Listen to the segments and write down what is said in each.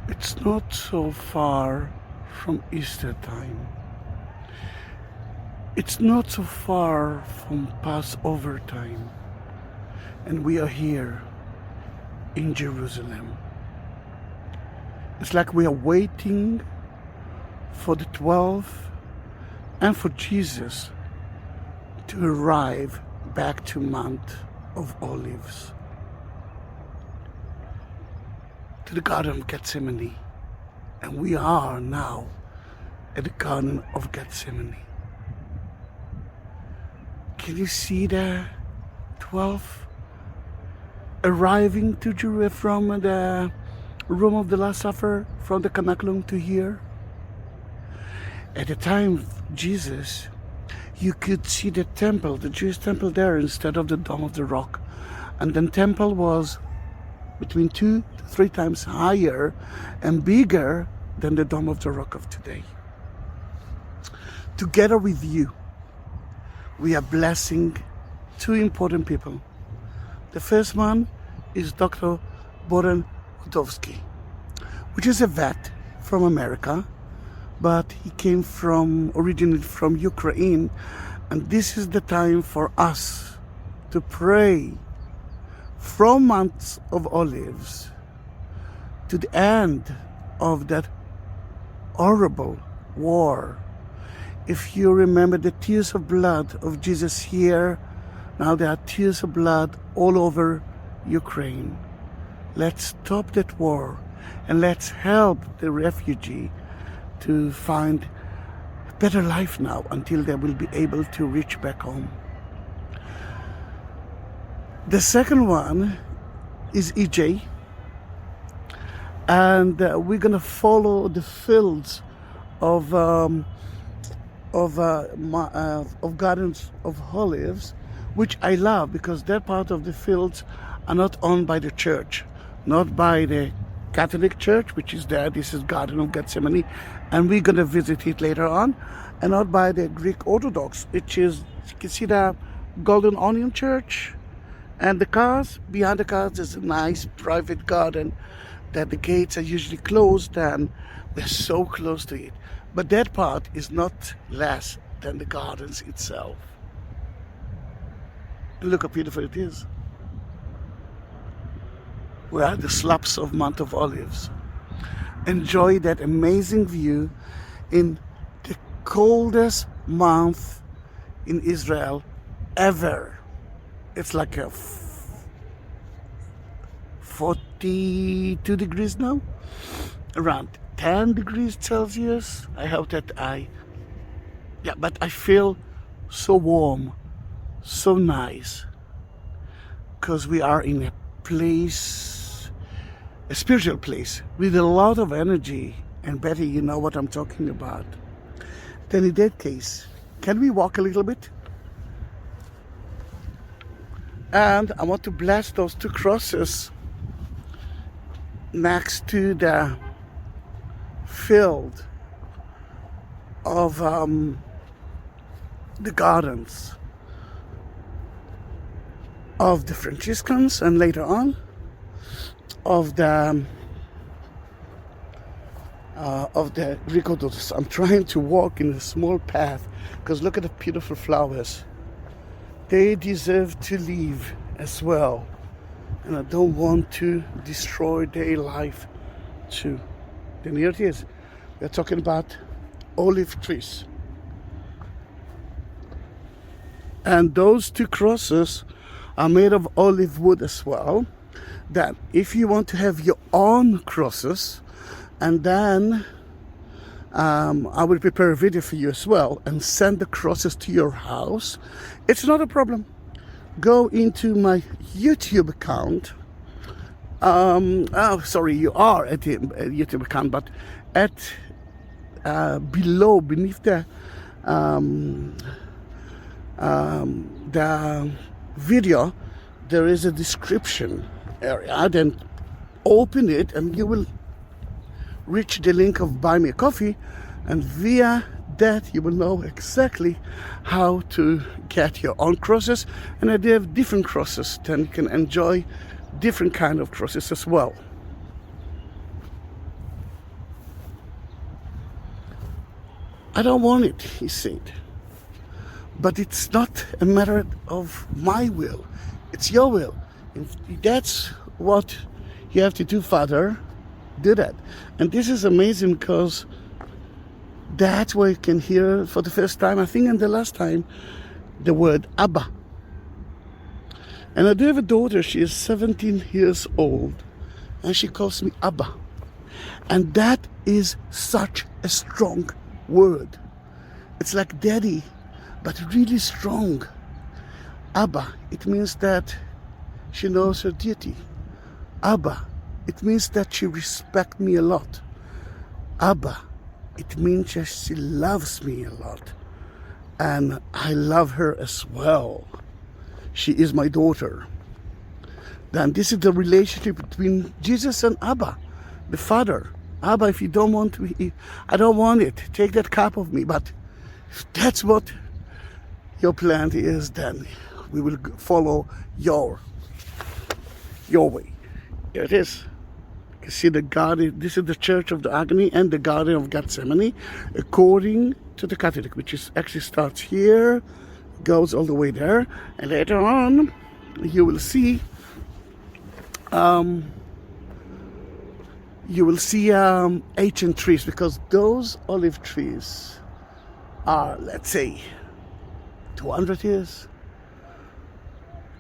It's not so far from Easter time. It's not so far from Passover time. And we are here in Jerusalem. It's like we are waiting for the 12 and for Jesus to arrive back to Mount of Olives, to the Garden of Gethsemane. And we are now at the Garden of Gethsemane. Can you see the 12 arriving to Jerusalem from the room of the Last Supper, from the Canaclum to here? At the time of Jesus, you could see the temple, the Jewish temple there, instead of the Dome of the Rock. And the temple was between 2 to 3 times higher and bigger than the Dome of the Rock of today. Together with you, we are blessing 2 important people. The first one is Dr. Bohdan Rudawski, which is a vet from America, but he came originally from Ukraine, and this is the time for us to pray from Mount of Olives to the end of that horrible war. If you remember the tears of blood of Jesus here, now there are tears of blood all over Ukraine. Let's stop that war and let's help the refugee to find a better life now until they will be able to reach back home. The second one is E.J. And we're going to follow the fields of Gardens of Olives, which I love because that part of the fields are not owned by the church, not by the Catholic Church, which is there. This is Garden of Gethsemane, and we're going to visit it later on, and not by the Greek Orthodox, which is, you can see the Golden Onion Church, and the cars, behind the cars is a nice private garden that the gates are usually closed, and we're so close to it. But that part is not less than the gardens itself. Look how beautiful it is. We're at the slopes of Mount of Olives. Enjoy that amazing view in the coldest month in Israel ever. It's like a 42 degrees now, around 10 degrees Celsius. I hope that but I feel so warm, so nice, because we are in a place, a spiritual place with a lot of energy. And Betty, you know what I'm talking about. Then in that case, can we walk a little bit? And I want to bless those 2 crosses next to the field of the gardens of the Franciscans, and later on of the Greek Orthodox. I'm trying to walk in a small path because look at the beautiful flowers. They deserve to live as well, and I don't want to destroy their life too. Then here it is. We're talking about olive trees. And those 2 crosses are made of olive wood as well. That if you want to have your own crosses, and then I will prepare a video for you as well and send the crosses to your house. It's not a problem. Go into my YouTube account. You are at the YouTube account, but at beneath the video, there is a description area. Then open it and you will reach the link of Buy Me a Coffee, and via that you will know exactly how to get your own crosses. And I do have different crosses, then you can enjoy different kind of crosses as well. I don't want it, he said. But it's not a matter of my will. It's your will. If that's what you have to do, Father, do that. And this is amazing because that's where you can hear for the first time, I think, and the last time, the word Abba. And I do have a daughter, she is 17 years old, and she calls me Abba. And that is such a strong word. It's like daddy, but really strong. Abba, it means that she knows her duty. Abba, it means that she respects me a lot. Abba, it means that she loves me a lot. And I love her as well. She is my daughter. Then this is the relationship between Jesus and Abba, the Father. Abba, if you don't want to, I don't want it. Take that cup of me. But if that's what your plan is, then we will follow your way. Here it is. You can see the garden. This is the Church of the Agony and the Garden of Gethsemane, according to the Catholic, which is actually starts here, goes all the way there, and later on you will see ancient trees, because those olive trees are, let's say, 200 years,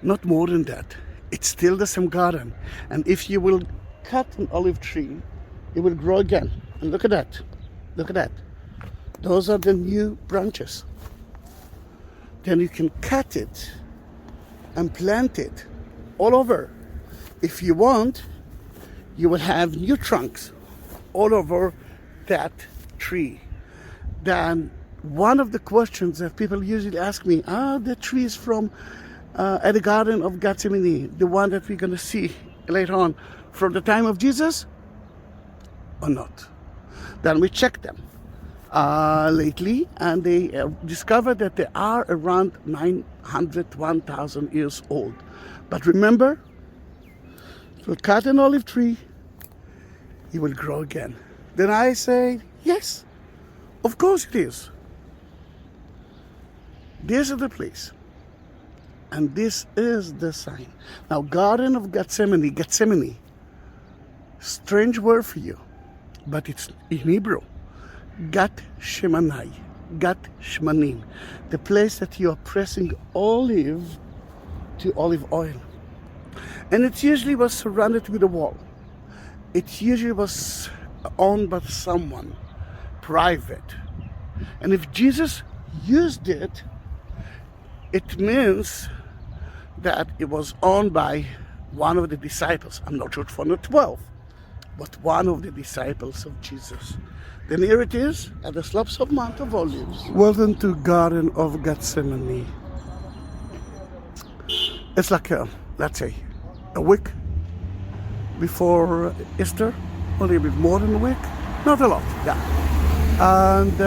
not more than that. It's still the same garden, and if you will cut an olive tree, it will grow again. And look at that, look at that. Those are the new branches. Then you can cut it and plant it all over. If you want, you will have new trunks all over that tree. Then one of the questions that people usually ask me, the trees from at the Garden of Gethsemane, the one that we're going to see later on, from the time of Jesus or not? Then we check them lately, and they discovered that they are around 900 to 1,000 years old. But remember, if you cut an olive tree, it will grow again. Then I say, yes, of course it is. This is the place. And this is the sign. Now, Garden of Gethsemane, strange word for you, but it's in Hebrew. Gat Shemanai, Gat Shmanim, the place that you are pressing olive to olive oil. And it usually was surrounded with a wall. It usually was owned by someone, private. And if Jesus used it, it means that it was owned by one of the disciples. I'm not sure for the 12, but one of the disciples of Jesus. Then here it is, at the slopes of Mount of Olives. Welcome to Garden of Gethsemane. It's like, let's say, a week before Easter, or a little bit more than a week. Not a lot, yeah. And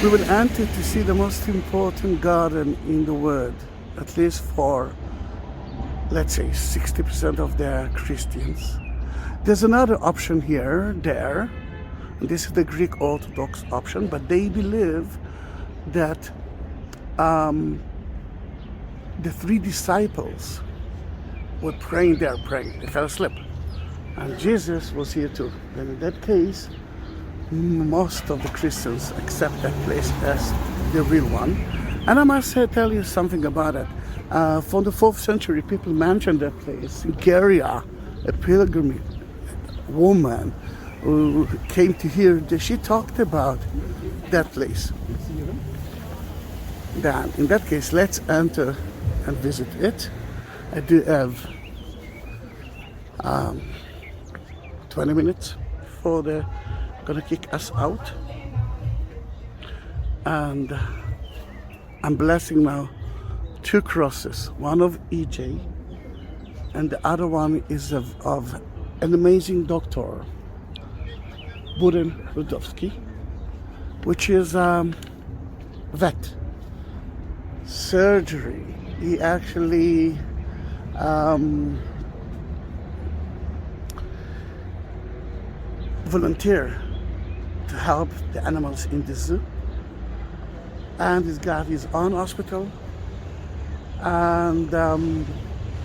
we will enter to see the most important garden in the world, at least for, let's say, 60% of the Christians. There's another option here, there, and this is the Greek Orthodox option, but they believe that the three disciples were praying there, they fell asleep. And Jesus was here too. And in that case, most of the Christians accept that place as the real one. And I must tell you something about it. From the 4th century, people mentioned that place in Caria, a pilgrimage woman who came to here. She talked about that place. Then, in that case, let's enter and visit it. I do have 20 minutes before they're gonna kick us out, and I'm blessing now 2 crosses, one of E.J and the other one is of an amazing doctor, Bohdan Rudawski, which is vet surgery. He actually volunteer to help the animals in the zoo. And he's got his own hospital. And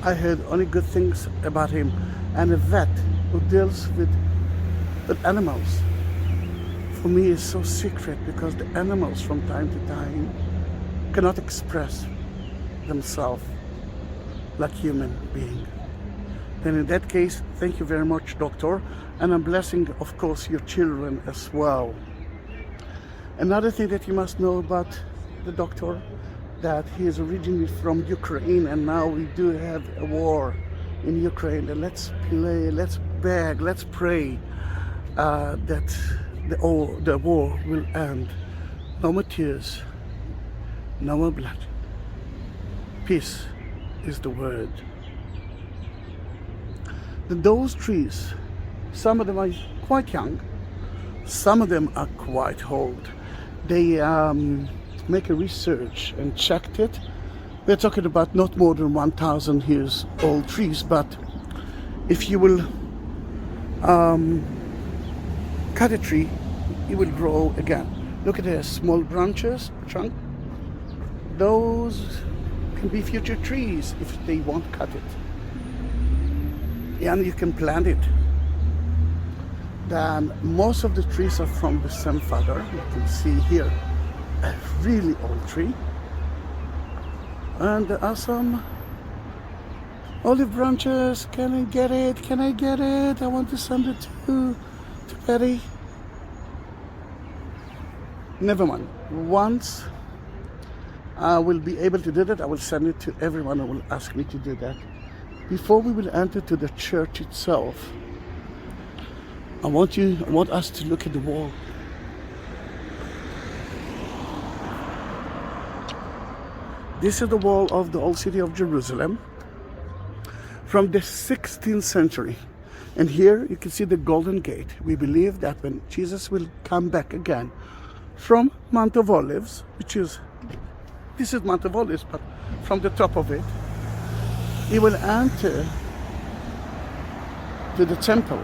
I heard only good things about him. And a vet who deals with animals, for me, is so secret, because the animals from time to time cannot express themselves like human beings. And in that case, thank you very much, doctor. And I'm blessing, of course, your children as well. Another thing that you must know about the doctor, that he is originally from Ukraine, and now we do have a war in Ukraine. And let's play, let's beg, let's pray that the war will end. No more tears, no more blood. Peace is the word. Those trees, some of them are quite young, some of them are quite old. They make a research and checked it. We're talking about not more than 1,000 years old trees, but if you will cut a tree, it will grow again. Look at the small branches, trunk. Those can be future trees if they won't cut it. And you can plant it. Then most of the trees are from the same father. You can see here a really old tree. And there are some olive branches. Can I get it? Can I get it? I want to send it to Betty. Never mind. Once I will be able to do that, I will send it to everyone who will ask me to do that. Before we will enter to the church itself, I want us to look at the wall. This is the wall of the old city of Jerusalem from the 16th century. And here you can see the Golden Gate. We believe that when Jesus will come back again from Mount of Olives, this is Mount of Olives, but from the top of it, he will enter to the temple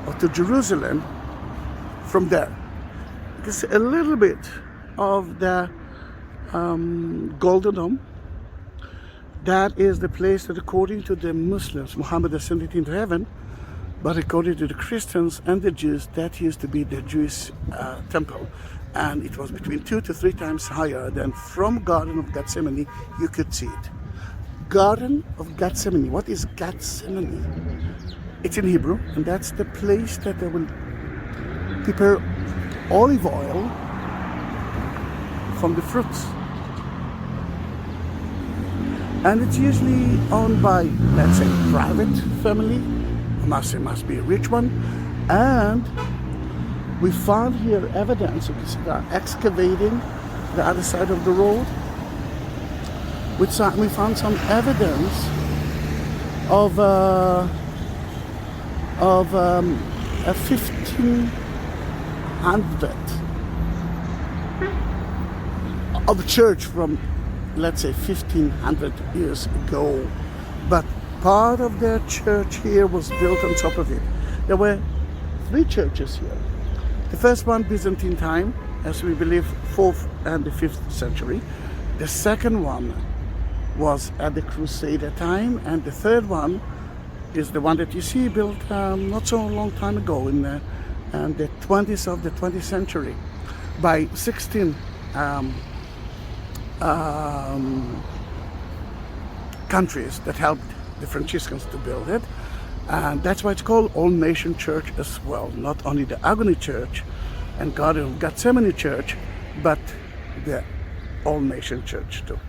or to Jerusalem from there. It's a little bit of the Golden Dome. That is the place that, according to the Muslims, Muhammad ascended into heaven, but according to the Christians and the Jews, that used to be the Jewish temple. And it was between 2 to 3 times higher than from Garden of Gethsemane you could see it. Garden of Gethsemane. What is Gethsemane? It's in Hebrew, and that's the place that they will prepare olive oil from the fruits. And it's usually owned by, let's say, private family. Must be a rich one. And we found here evidence, you can see they're excavating the other side of the road. We found some evidence of a 1500 of a church from, let's say, 1500 years ago. But part of their church here was built on top of it. There were 3 churches here. The first one, Byzantine time, as we believe, 4th and the 5th century. The second one was at the Crusader time, and the third one is the one that you see built not so long time ago in the 20s of the 20th century by 16 countries that helped the Franciscans to build it. And that's why it's called All Nation Church as well. Not only the Agony Church and Garden of Gethsemane Church, but the All Nation Church too.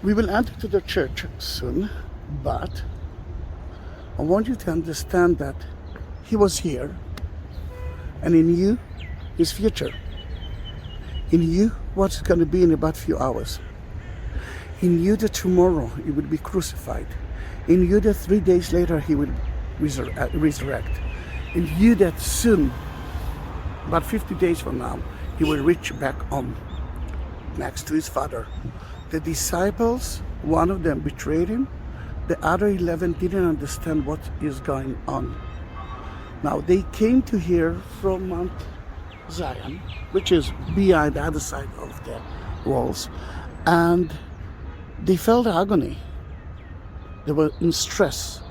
We will enter to the church soon, but I want you to understand that he was here, and he knew his future. He knew what's going to be in about a few hours. He knew that tomorrow he would be crucified. He knew that 3 days later he would resurrect. He knew that soon, about 50 days from now, he will reach back home next to his Father. The disciples, one of them betrayed him. The other 11 didn't understand what is going on. Now they came to here from Mount Zion, which is behind the other side of the walls, and they felt agony. They were in stress.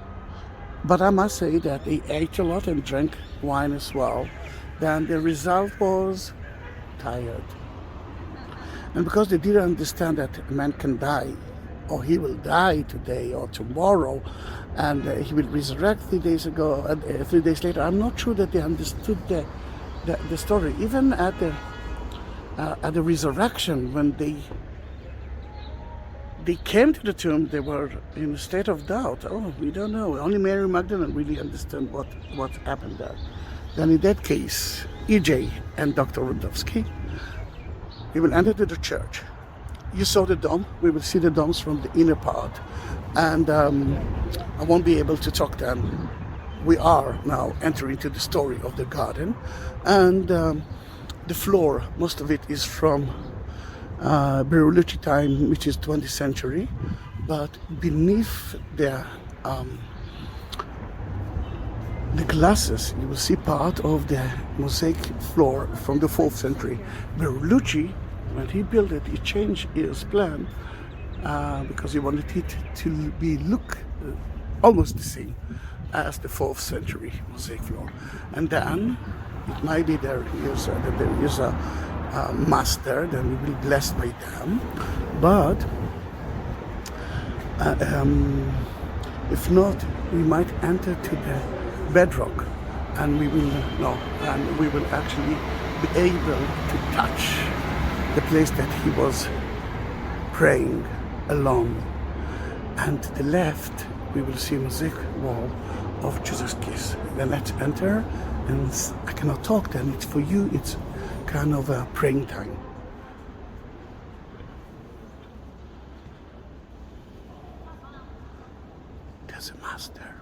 But I must say that they ate a lot and drank wine as well. Then the result was tired. And because they didn't understand that a man can die, or he will die today or tomorrow, and he will resurrect 3 days ago, 3 days later, I'm not sure that they understood the story. Even at the resurrection, when they came to the tomb, they were in a state of doubt. Oh, we don't know. Only Mary Magdalene really understood what happened there. Then in that case, E.J and Dr. Rudawski, we will enter to the church. You saw the dome. We will see the domes from the inner part. And I won't be able to talk then. We are now entering to the story of the garden. And the floor, most of it is from Bertolucci time, which is 20th century, but beneath the glasses you will see part of the mosaic floor from the 4th century. Bertolucci, when he built it, he changed his plan because he wanted it to look almost the same as the 4th century mosaic floor. And then it might be there is a master, then we will be blessed by them. But if not, we might enter to the bedrock, and we will actually be able to touch the place that he was praying alone. And to the left, we will see a mosaic wall of Jesus' kiss. Then let's enter, and I cannot talk then. It's for you. It's kind of a praying time. There's a master.